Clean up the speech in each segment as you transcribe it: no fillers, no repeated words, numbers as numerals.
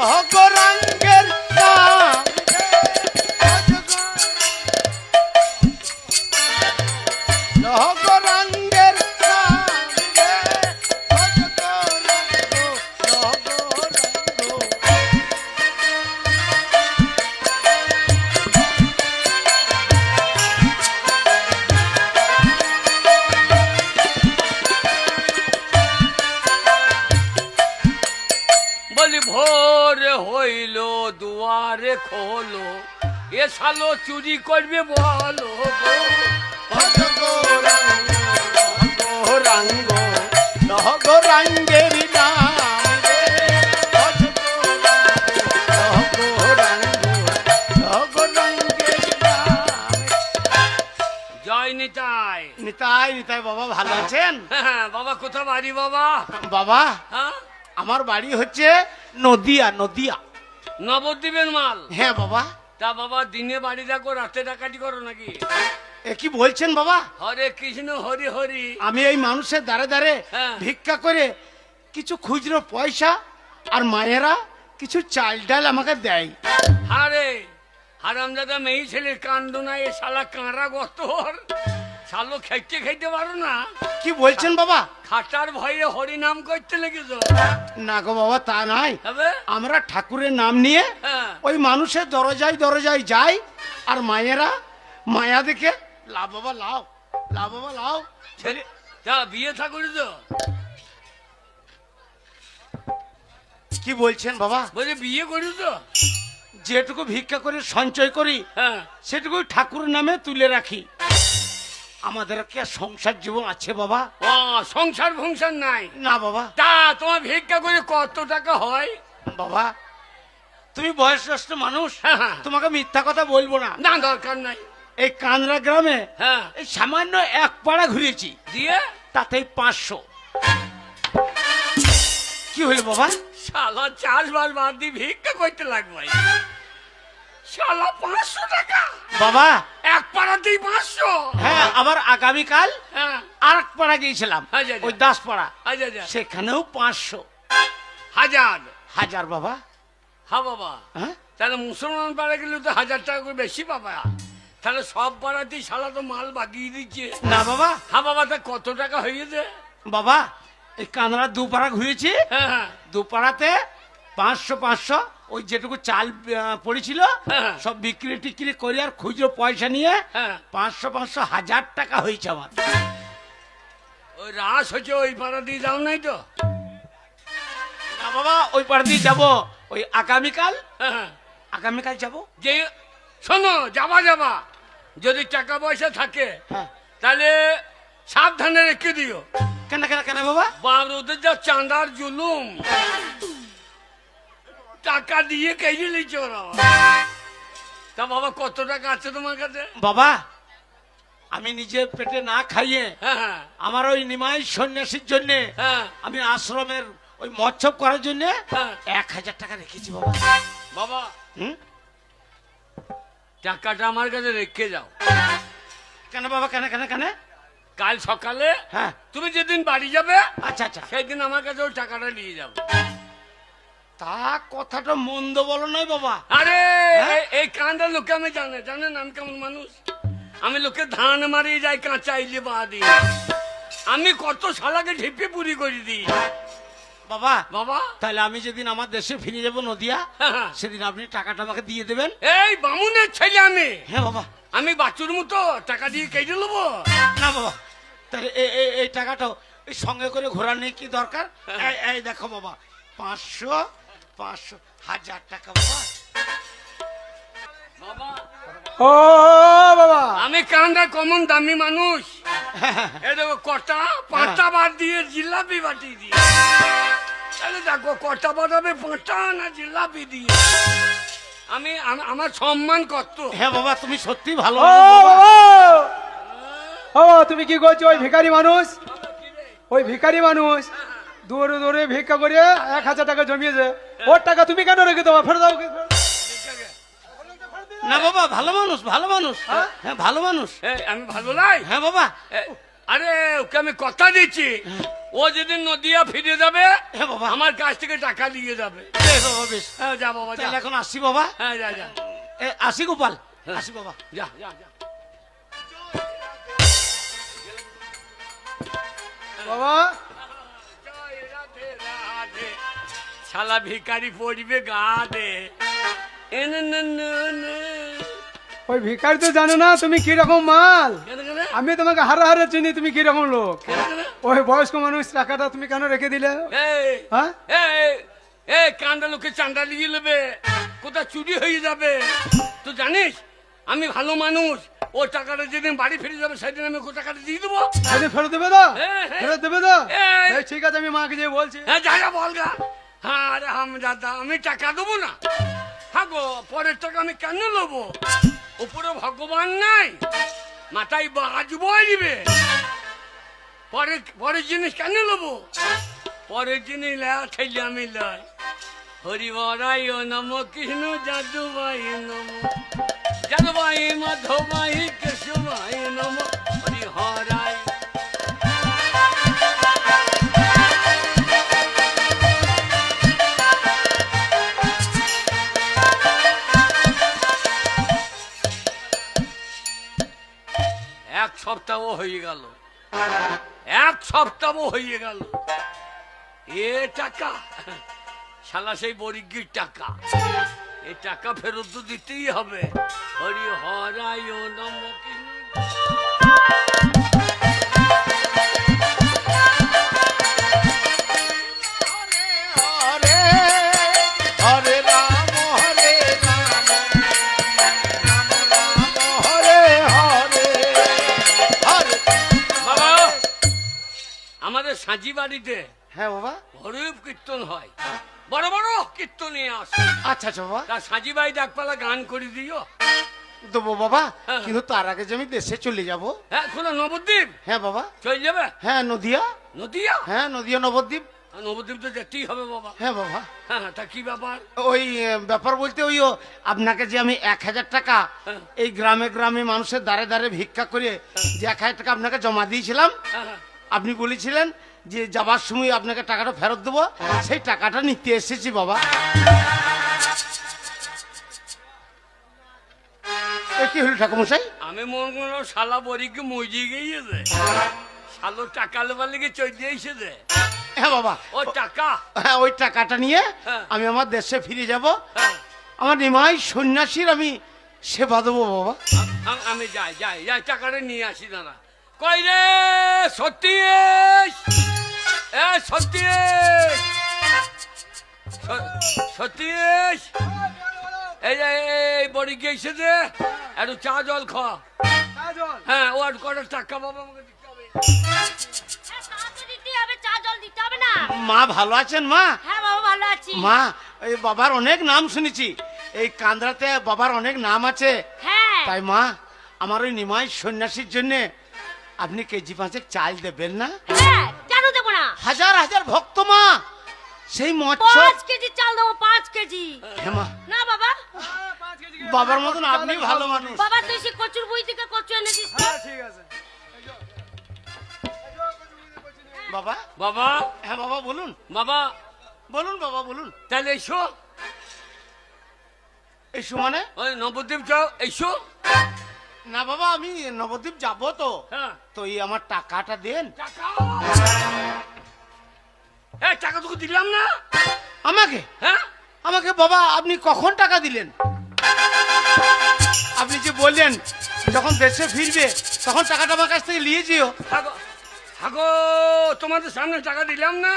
গৌরাঙ্গের নাম গৌরাঙ্গের নাম বলি ভোর হইল দুয়ারে খোলো, এ শালো চুরি করবে বলো গৌরাঙ্গ গৌরাঙ্গের নাম জয় নিতাই। নিতাই নিতাই বাবা ভালো আছেন? হ্যাঁ বাবা, কোথা বাড়ি বাবা? বাবা হ্যাঁ আমার বাড়ি হচ্ছে নদিয়া। নদিয়া নবদ্বীপের মাল। হ্যাঁ বাবা। তা বাবা দিনে বাড়ি থাকো, রাতে ডাকাতি করো নাকি? এ কি বলছেন বাবা? হরে কৃষ্ণ হরি হরি। আমি এই মানুষের দ্বারে দ্বারে হ্যাঁ। ভিক্ষা করে কিছু খুচরো পয়সা আর মায়েরা কিছু চাল ডাল আমাকে দেয়। আরে হারামজাদা মেয়ে ছেলের কাণ্ড না, এ শালা কাঁড়া গতর শালো খেতে খাইতে পারো না। কি বলছেন বাবা? খাটার ভয়ে হরি নাম করতে লেগেছ? না গো বাবা, তা নাই। হবে আমরা ঠাকুরের নাম নিয়ে হ্যাঁ। ওই মানুষের দরজায় দরজায় যাই, আর মায়েরা মায়া দেখে লাও বাবা লাও, লাও বাবা লাও। ছেলে যা বিয়ে থা করি তো? কি বলছেন বাবা? বলে বিয়ে করি তো? যেটুকু ভিক্ষা করে সঞ্চয় করি হ্যাঁ। সেটুকু ঠাকুরের নামে তুলে রাখি। আমাদের কি আর সংসার জীবন আছে বাবা? ও সংসার ফংসার নাই না বাবা। তা তোমার ভিক্ষা করে কত টাকা হয়? বাবা তুমি বয়স্ক মানুষ, হ্যাঁ, হ্যাঁ। তোমাকে মিথ্যা কথা বলবো না। না দরকার নাই। এই কানরা গ্রামে হ্যাঁ। এই সামান্য এক পাড়া ঘুরেছি, দিয়ে তাতেই 500। কি হলো বাবা? শালা চাষবাস বাদ দিয়ে ভিক্ষা করতে লাগবে। শালা 500 টাকা বাবা এক পাড়াতেই 500? হ্যাঁ, আবার আগামীকাল হ্যাঁ। আর এক পাড়া গিয়েছিলাম, আচ্ছা, আচ্ছা। ওই 10 পাড়া, আচ্ছা আচ্ছা। সেখানেও 500। হাজার? হাজার বাবা। হ্যাঁ বাবা। হ্যাঁ তাহলে মুসলমান পাড়া গেলে তো 1000 টাকা করে বেশি পাবা। তাহলে সব পাড়াতেই শালা তো মাল বাগিয়ে দিচ্ছে। না বাবা। হ্যাঁ বাবা, তা কত টাকা হয়েছে? বাবা এই কানরা 2 পাড়া ঘুরেছি, হ্যাঁ হ্যাঁ 2 পাড়াতে 500 ওই যেটুকু চাল পড়েছিল হ্যাঁ। সব বিক্রি টিক্রি করে আর খুচরো পয়সা নিয়ে হ্যাঁ। 500 1000 টাকা হয়েছে আমার। ওই রাস হচ্ছে ওই পাড়া দিয়ে যাও নাই তো? না বাবা, ওই পাড়া দিয়ে যাবো ওই আগামীকাল। হ্যাঁ হ্যাঁ। আগামীকাল যাবো। যে শোনো, যাবা যাবা যদি টাকা পয়সা থাকে হ্যাঁ। তাহলে সাবধানে রেখে দিও। কেন কেন কেন বাবা? বাবার ওদের যা চাঁদার জুলুম, টাকা দিয়ে কেটে নিচ্ছে ওরা। তা বাবা কত টাকা আছে তোমার কাছে? বাবা আমি নিজের পেটে না খাইয়ে হ্যাঁ হ্যাঁ আমার ওই নিমাই সন্ন্যাসীর জন্য হ্যাঁ। আমি আশ্রমের ওই মৎসব করার জন্য হ্যাঁ। 1000 টাকা রেখেছি বাবা। বাবা হুম? টাকাটা আমার কাছে রেখে যাও। কেন বাবা? কেন কেন কেন? কাল সকালে হ্যাঁ। তুমি যেদিন বাড়ি যাবে আচ্ছা আচ্ছা। সেই দিন আমার কাছে ওই টাকাটা নিয়ে যাও। তা কথাটা মন্দ বলো নয় বাবা। আরে হ্যাঁ? এই কাঁদা লোকে আমি জানেন আমি কেমন মানুষ? আমি লোকে ধান মারিয়ে যাই কাঁচা ইলে বাদি। আমি কত শালাকে ঢিপে পুরি করে দিই। বাবা বাবা তাহলে আমি যেদিন আমার দেশে ফিরে যাব নদিয়া, হ্যাঁ, হ্যাঁ। সেদিন আপনি টাকাটা আমাকে দিয়ে দেবেন। এই বামুনের ছেলে আমি, হ্যাঁ বাবা। আমি বাচ্চুর মতো টাকা দিয়ে কেটে নেবো? না বাবা, তাহলে এই টাকাটা এই সঙ্গে করে ঘোরা নেই কি দরকার? এই দেখো বাবা, 500 1000 টাকা বাবা। বাবা ও বাবা, আমি কান্দা কমন দামি মানুষ। এই দেখো কটা পাঁচটা বাদ দিয়ে জিলাপি বাটি দিয়ে। তাহলে দেখো কটা বানাবে, পাঁচটা না জিলাপি দিয়ে। আমি আমার সম্মান কত। হ্যাঁ বাবা, তুমি সত্যি ভালো ও মানুষ বাবা। ও তুমি কি করছো? ওই ভিখারি মানুষ, ওই ভিখারি মানুষ দূরে দূরে ভিক্ষা করে 1000 টাকা জমিয়েছে। ওর টাকা তুমি কেন রেখে দেবো? ফেরত দাও। না বাবা, ভালো মানুষ, ভালো মানুষ। হ্যাঁ ভালো মানুষ। আমি ভালো নাই। হ্যাঁ বাবা। আরে ওকে আমি কথা দিচ্ছি, ও যেদিন নদিয়া ফিরে যাবে হ্যাঁ বাবা। আমার কাছ থেকে টাকা নিয়ে যাবে। বেশ বাবা বেশ, হ্যাঁ যা বাবা যা। তাহলে এখন আসি বাবা। হ্যাঁ যা যা আসি গোপাল, আসি বাবা। যা যা যা। বাবা জয় রাধে রাধে। শালা ভিখারি পড়বে গা দে। ওই ভিখারি তো জানো না তুমি কি রকম মাল। কেন কেন আমি তোমাকে হারা হারা চিনি তুমি কি রকম লোক। কেন কেন? ওই বয়স্ক মানুষ টাকাটা তুমি কেন রেখে দিলে? এই হ্যাঁ এই কান্দা লোকে চান্দা নিয়ে নেবে, কোথা চুরি হয়ে যাবে। তুই জানিস আমি ভালো মানুষ, ও টাকাটা যেদিন বাড়ি ফিরে যাবে সেদিন আমি ও টাকাটা দিয়ে দেবো। সেদিন ফেরত দেবে তো? হ্যাঁ, হ্যাঁ। ফেরত দেবে তো? এই। এই, ঠিক আছে আমি মাকে যেয়ে বলছি। হ্যাঁ যা যা বল গা। হ্যাঁ আরে দাদা আমি টাকা দেবো না। হ্যাঁ গো পরের টাকা আমি কেন নেবো? উপরে ভগবান নাই, মাথায় বাজ বইবে। পরের জিনিস কেন নেবো? পরের জিনিস ঠেলে আমি লাই। হরিবরাই নম কৃষ্ণ যাদুবাই নম যাদুবাই মাধবাই কেশবাই নম হরিহরাই। এক সপ্তাহ হয়ে গেল, এক সপ্তাহ হয়ে গেল। এ টাকা শালা সেই বরিগির টাকা, এই টাকা ফেরত তো দিতেই হবে। হরি হরায় নম কৃষ্ণ। হরে হরে রাম হরে রাম রাম রাম হরে হরে হরে। বাবা আমাদের সাঁজি বাড়িতে হ্যাঁ বাবা। হরিব কীর্তন হয়, বড় বড় কীর্তনে আসে। আচ্ছা আচ্ছা বাবা, তা সাঁজি বাড়িতে একপালা গান করে দিও। দেবো বাবা, হ্যাঁ। কিন্তু তার আগে যে আমি দেশে চলে যাব। হ্যাঁ শোনো নবদ্বীপ হ্যাঁ বাবা। চলে যাবে? হ্যাঁ নদিয়া, নদিয়া? হ্যাঁ নদিয়া নবদ্বীপ। নবদ্বীপ তো যেতেই হবে বাবা। হ্যাঁ বাবা। হ্যাঁ হ্যাঁ তা কি ব্যাপার? ওই ব্যাপার বলতে ওই আপনাকে যে আমি 1000 টাকা হ্যাঁ। এই গ্রামে গ্রামে মানুষের দ্বারে দ্বারে ভিক্ষা করে যে 1000 টাকা আপনাকে জমা দিয়েছিলাম, হ্যাঁ হ্যাঁ। আপনি বলেছিলেন যে যাবার সময় আপনাকে টাকাটা ফেরত দেবো, সেই টাকাটা নিতে এসেছি বাবা। এ কি হলো ঠাকুমশাই? আমি মনে করলাম শালা বরিকে মজি গিয়েছে, শালো টাকা লেবার লেগে চলে এসেছে। হ্যাঁ বাবা, ও টাকা? হ্যাঁ ওই টাকাটা নিয়ে হ্যাঁ। আমি আমার দেশে ফিরে যাব। হ্যাঁ। আমার নিমাই সন্ন্যাসীর আমি সেবা দেবো বাবা। আমি যাই যাই যাই টাকাটা নিয়ে আসি দাদা। কই রে সত্যি এ সত্যি সত্যি এই যে এই বড়ি গিয়েছে যে একটু চা জল খাওয়া। হ্যাঁ ও আর কটার টাকা বাবা আমাকে দিতে হবে। চা জল দিতে হবে না? মা ভালো আছেন মা? হ্যাঁ বাবা ভালো আছি। মা এই বাবার অনেক নাম শুনেছি, এই কান্দ্রাতে বাবার অনেক নাম আছে। হ্যাঁ তাই মা আমার ওই নিমাই সন্ন্যাসীর জন্য আপনি কেজি 5 চাল দেবেন না? হ্যাঁ কেন দেবো না? হাজার হাজার ভক্ত মা, সেই মৎস্য। 5 কেজি চাল দেবো, 5 কেজি। হ্যাঁ মা, না বাবা, বাবার মতন আপনি ভালো মানুষ। বাবা তুই সে কচুর বই থেকে কচু এনে দিস তো। ঠিক আছে। বাবা। বাবা হ্যাঁ বাবা বলুন, বাবা বলুন বাবা বলুন। তাহলে এসো, এই সমানে ওই নবদ্বীপ যাও এসো। না বাবা আমি নবদ্বীপ যাবো তো, হ্যাঁ তো এই আমার টাকাটা দেন। টাকা এই টাকা তোকে দিলাম না? আমাকে হ্যাঁ আমাকে বাবা আপনি কখন টাকা দিলেন? আপনি যে বললেন যখন দেশে ফিরবে তখন টাকাটা আমার কাছ থেকে নিয়ে যেও। থাকো থাকো, তোমাদের সামনে টাকা দিলাম না?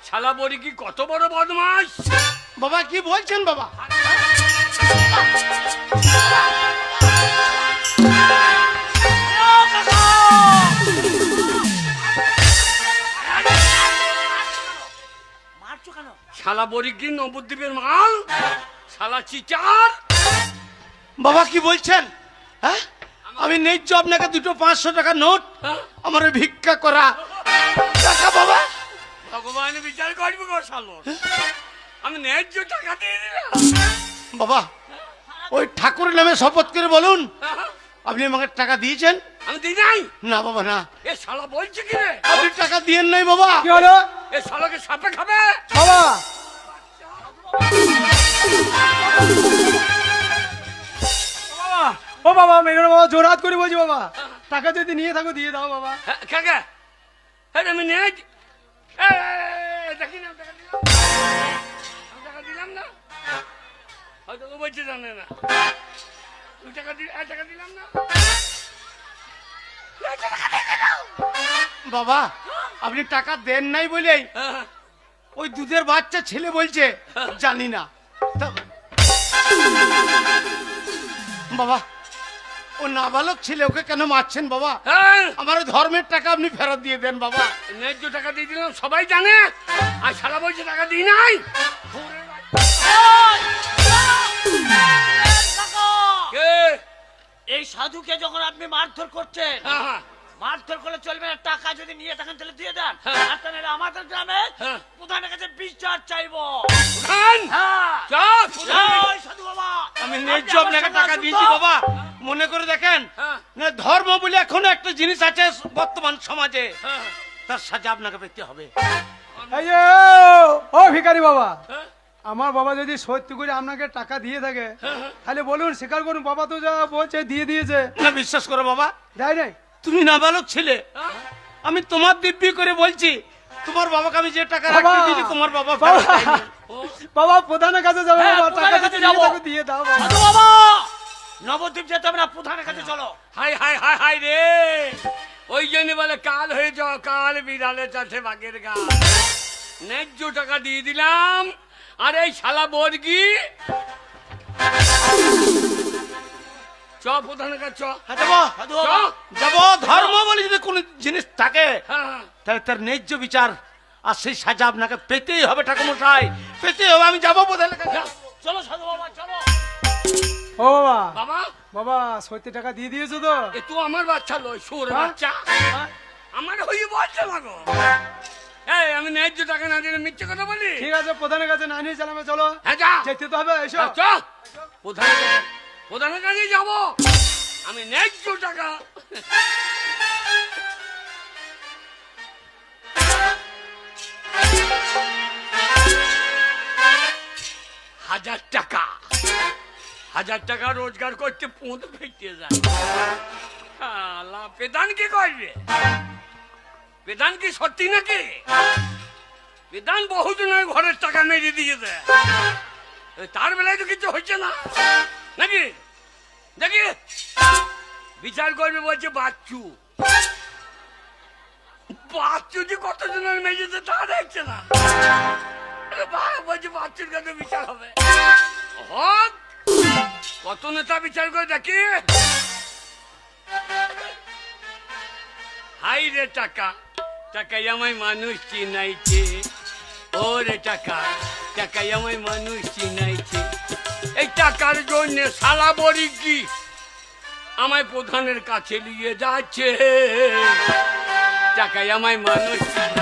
শালা বড়ি কি কত বড় বদমাস! বাবা কি বলছেন বাবা? মারছো কেন? শালা বড়ি কি নবদ্বীপের মাল? শালা চিটার! বাবা কি বলছেন? হ্যাঁ আমি ন্যায্য আপনাকে 2 500 টাকা নোট হ্যাঁ? আমার ওই ভিক্ষা করা টাকা বাবা। ভগবান বিচার করবে গো শালো, আমি ন্যায্য টাকা দিয়ে দিলাম। বাবা ওই ঠাকুরের নামে শপথ করে বলুন আপনি আমাকে টাকা দিয়েছেন? আমি দিই নাই। না বাবা না, এ শালা বলছে কি রে? আপনি টাকা দিয়েন নাই বাবা। কি হলো এ শালাকে সাপে খাবে। বাবা? বাবা, ও বাবা মেঘনা বাবা, জোর হাত করে বলছি বাবা, টাকা যদি নিয়ে থাকো দিয়ে দাও বাবা। হ্যাঁ, কাকা হ্যাঁ আমি নেই। দেখি না টাকা দিলাম, আমি টাকা দিলাম না, হয়তো ও বলছে জানে না। তুই টাকা দিলাম না। বাবা আপনি টাকা দেন নাই বলেই হ্যাঁ, ওই দুধের বাচ্চা ছেলে বলছে জানি না। তা- বাবা ও নাবালক ছেলে, ওকে কেন মারছেন বাবা? হ্যাঁ, আমার ধর্মের টাকা আপনি ফেরত দিয়ে দেন বাবা। ন্যায্য টাকা দিয়ে দিলাম, সবাই জানে। আর সারা বলছে টাকা দিই নাই। কে? এই সাধুকে যখন আপনি মারধর করছেন, হ্যাঁ, হ্যাঁ, মারধর করলে চলবে না। টাকা যদি নিয়ে থাকেন তাহলে দিয়ে দেন। হ্যাঁ। আর তাহলে আমাদের গ্রামে হ্যাঁ। প্রধানের কাছে বিচার চাইবো। খান, হ্যাঁ। চল, জয় সাধু বাবা। আমি আপনি ন্যায্য আমার আপনাকে সঙ্গে টাকা আসুন দিয়েছি তো। বাবা। মনে করে দেখেন হ্যাঁ। না, ধর্ম বলে এখনো একটা জিনিস আছে বর্তমান সমাজে, হ্যাঁ, তার সাজা আপনাকে পেতে হবে। এই যে ও ভিখারি বাবা, হ্যাঁ, আমার বাবা যদি সত্যি করে আপনাকে টাকা দিয়ে থাকে তাহলে বলুন, স্বীকার করুন, বাবা তো যা বলছে দিয়ে দিয়েছে। না বিশ্বাস করো বাবা, দেয় নাই? তুমি নাবালক ছেলে, হ্যাঁ। আমি তোমার দিব্যি করে বলছি, তোমার বাবাকে আমি যে টাকা বাবা! রাখতে দিয়েছি তোমার বাবা বাবা! ফেরত দেয়নি। বাবা প্রধানের কাছে যাবে হ্যাঁ, বাবা, টাকা প্রধানের যদি কাছে দিয়ে যাবো। থাকো দিয়ে দাও বাবা। সাধু বাবা, নবদ্বীপ যেতে হবে না, প্রধানের কাছে চলো। হাই হাই হাই হাই রে, ওই জন্য বলে কাল হয়ে যাও, কাল বিড়ালে চাষে বাঘের গাল। ন্যায্য টাকা দিয়ে দিলাম, আর এই শালা বর্গি চ প্রধানের কাছে চ। হ্যাঁ, যাবো সাধু চ। বাবা, যাবো। ধর্ম বলে যদি কোনো জিনিস থাকে হ্যাঁ, হ্যাঁ। তাহলে তার ন্যায্য বিচার আর সেই সাজা আপনাকে পেতেই হবে ঠাকুরমশাই, পেতেই হবে। আমি যাবো বোধহয়। চলো সাধু বাবা, চলো। ও বাবা, বাবা, বাবা সত্যি টাকা দিয়ে দিয়েছো তো? এ তো আমার বাচ্চা লয়, সুর হ্যাঁ? বাচ্চা। আমার হয়ে বলছে মাগো। এই আমি ন্যায্য টাকা না দিলে মিথ্যে কথা বলি? ঠিক আছে, প্রধানের কাছে না নিয়ে চালাবে, চলো হ্যাঁ, যা। যেতে তো হবে, এসো। চ, প্রধানের কাছে যাবো, আমি ন্যায্য টাকা। হাজার টাকা, 1000 টাকা রোজগার করতে পুঁত ফেটে যায়। আল্লাহ, পেদান কি করবে? পেদান কি সত্যি নাকি? পেদান বহুজনের ঘরের টাকা মেরে দিয়ে দেয়, তার বেলায় তো কিছু হচ্ছে না নাকি? দেখি বিচার করবে বলছে বাচ্চু, বাচ্চু যে কতজনের মেঝেতে তা দেখছে না। বলছে বাচ্চুর কাছে বিচার হবে। হোক, কত নেতা বিচার করে দেখি। হাই রে টাকা, টাকাই আমায় মানুষ চিনাইছে। ওরে টাকা, টাকাই আমায় মানুষ চিনাইছে। এই টাকার জন্য শালা বড়ি কি আমায় প্রধানের কাছে নিয়ে যাচ্ছে। টাকাই আমায় মানুষ চিনাইছে।